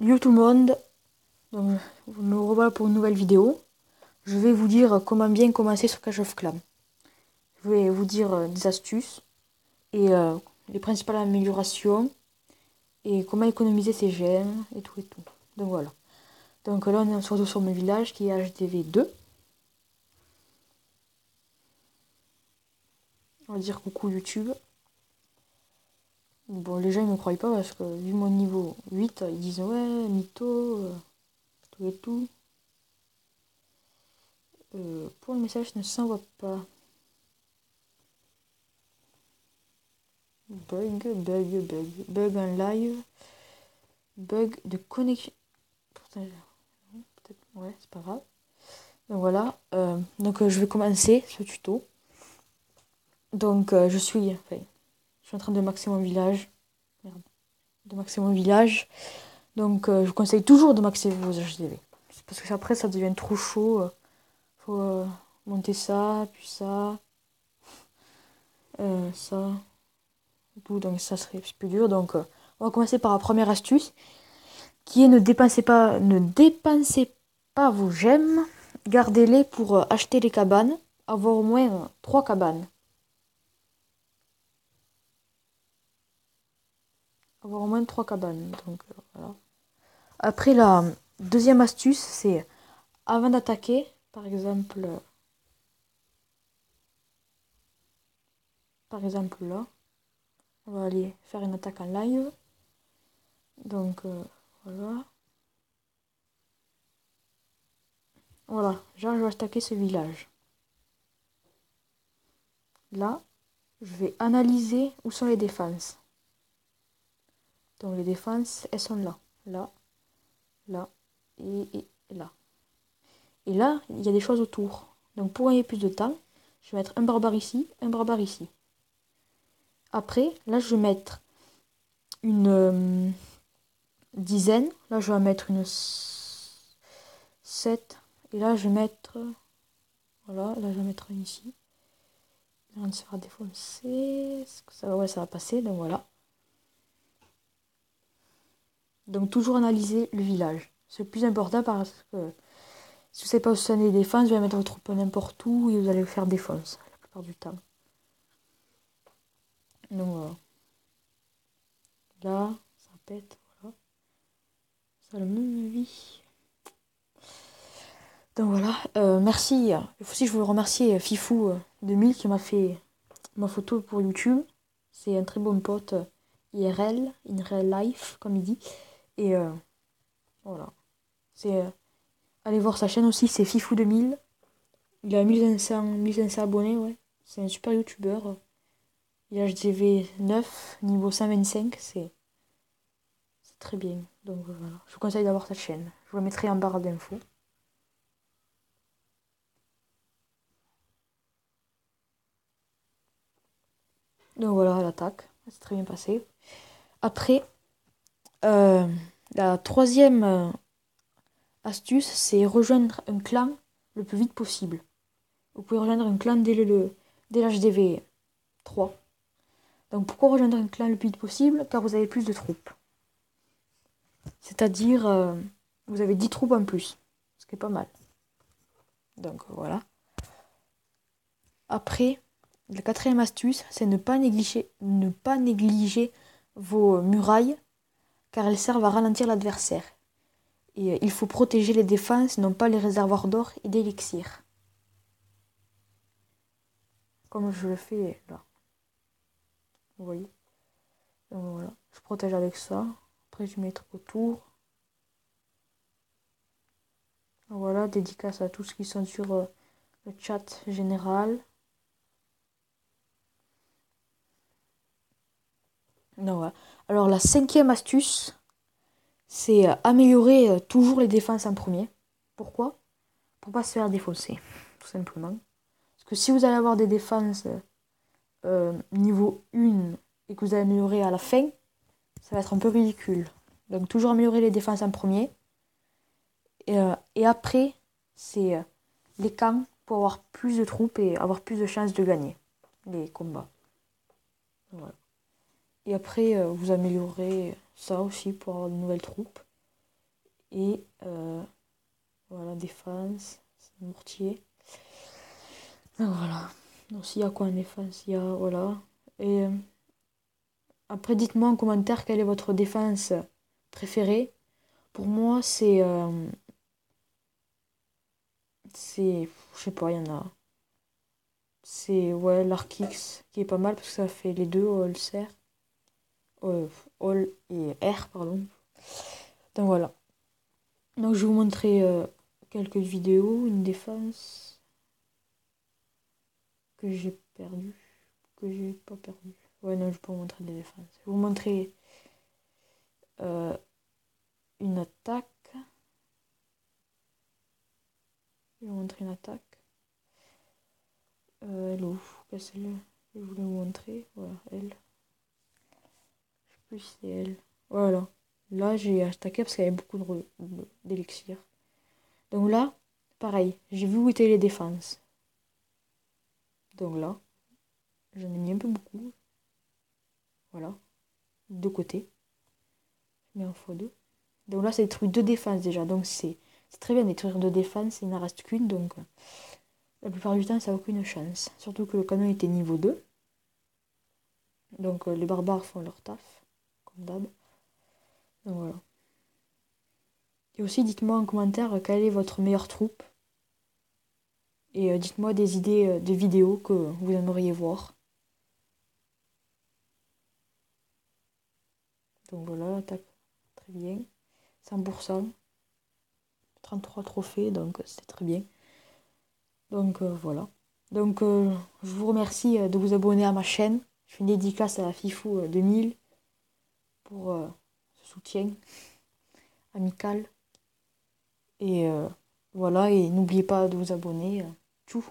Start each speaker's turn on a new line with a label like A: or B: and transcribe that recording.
A: Yo tout le monde, donc me revoilà pour une nouvelle vidéo. Je vais vous dire comment bien commencer sur Clash of Clans. Je vais vous dire des astuces et les principales améliorations et comment économiser ses gemmes et tout et tout. Donc voilà. Donc là on est surtout sur mon village qui est HDV2. On va dire coucou YouTube. Bon, les gens ils me croient pas parce que vu mon niveau 8, ils disent ouais mytho, tout et tout. Pour le message ne s'envoie pas. Bug en live, bug de connexion. Pourtant, peut-être, ouais, c'est pas grave. Donc voilà, je vais commencer ce tuto. Donc je suis en train de maxer mon village. Merde. De maxer mon village. Donc je vous conseille toujours de maxer vos HDV. Parce que après ça devient trop chaud. Faut monter ça, puis ça, tout. Donc ça serait plus dur. Donc on va commencer par la première astuce, qui est ne dépensez pas vos gemmes, gardez-les pour acheter les cabanes, avoir au moins 3 cabanes. Avoir au moins 3 cabanes. Donc voilà. Après la deuxième astuce, c'est avant d'attaquer, par exemple là, on va aller faire une attaque en live. Donc voilà. Voilà, genre je vais attaquer ce village. Là, je vais analyser où sont les défenses. Donc les défenses, elles sont là, là, là et là. Et là, il y a des choses autour. Donc pour gagner plus de temps, je vais mettre un barbare ici, un barbare ici. Après, là, je vais mettre une dizaine. Là, je vais mettre une 7. Et là, je vais mettre... Voilà, là, je vais mettre une ici. On se fera défoncer. Ouais, ça va passer, donc voilà. Donc toujours analyser le village. C'est le plus important parce que si vous ne savez pas où sont les défenses, vous allez mettre votre troupe n'importe où et vous allez faire défense la plupart du temps. Donc voilà. Là, ça pète, voilà. Ça a la même vie. Donc voilà. Merci. Aussi, je veux remercier Fifou 2000 qui m'a fait ma photo pour YouTube. C'est un très bon pote IRL, in real life, comme il dit. Et voilà. Allez voir sa chaîne aussi, c'est Fifou 2000. Il a 1500 abonnés, ouais. C'est un super youtubeur. Il a HDV 9, niveau 125, c'est très bien. Donc voilà, je vous conseille d'avoir sa chaîne. Je vous la mettrai en barre d'infos. Donc voilà, l'attaque, c'est très bien passé. Après, la troisième astuce, c'est rejoindre un clan le plus vite possible. Vous pouvez rejoindre un clan dès l'HDV 3. Donc pourquoi rejoindre un clan le plus vite possible? Car vous avez plus de troupes. C'est-à-dire, vous avez 10 troupes en plus, ce qui est pas mal. Donc voilà. Après, la quatrième astuce, c'est ne pas négliger vos murailles, car elles servent à ralentir l'adversaire. Et il faut protéger les défenses, non pas les réservoirs d'or et d'élixir. Comme je le fais là. Vous voyez. Donc voilà. Je protège avec ça. Après, je mets autour. Voilà, dédicace à tous qui sont sur le chat général. Donc, voilà. Alors la cinquième astuce, c'est améliorer toujours les défenses en premier. Pourquoi? Pour pas se faire défausser, tout simplement. Parce que si vous allez avoir des défenses niveau 1 et que vous allez améliorer à la fin, ça va être un peu ridicule. Donc toujours améliorer les défenses en premier. Et après, c'est les camps pour avoir plus de troupes et avoir plus de chances de gagner les combats. Voilà. Et après, vous améliorez ça aussi pour avoir de nouvelles troupes. Et voilà, défense, c'est mortier. Donc voilà. Donc s'il y a quoi en défense, il y a voilà. Et après dites-moi en commentaire quelle est votre défense préférée. Pour moi je sais pas, il y en a. C'est ouais l'Arc X qui est pas mal parce que ça fait les deux All All et R pardon. Donc voilà. Donc je vais vous montrer quelques vidéos, une défense que j'ai perdue, que j'ai pas perdue. Ouais non je vais pas vous montrer des défenses. Je vais vous montrer une attaque. Je vais vous montrer une attaque. Elle est où? Celle-là. Je voulais vous montrer. Voilà, elle. Je sais plus si c'est elle. Voilà. Là j'ai attaqué parce qu'il y avait beaucoup d'élixir. Donc là, pareil, j'ai vu où étaient les défenses. Donc là, j'en ai mis un peu beaucoup. Voilà. De côté. Je mets en x2. Donc là, ça détruit 2 défenses déjà. Donc c'est très bien de détruire 2 défenses. Il n'en reste qu'une. Donc la plupart du temps, ça n'a aucune chance. Surtout que le canon était niveau 2. Donc les barbares font leur taf. Comme d'hab. Donc voilà. Et aussi, dites-moi en commentaire quelle est votre meilleure troupe. Et dites-moi des idées de vidéos que vous aimeriez voir. Donc voilà, attaque très bien. 100%. 33 trophées, donc c'est très bien. Donc voilà. Donc je vous remercie de vous abonner à ma chaîne. Je fais une dédicace à Fifou 2000 pour ce soutien amical. Et voilà, et n'oubliez pas de vous abonner. Tchou.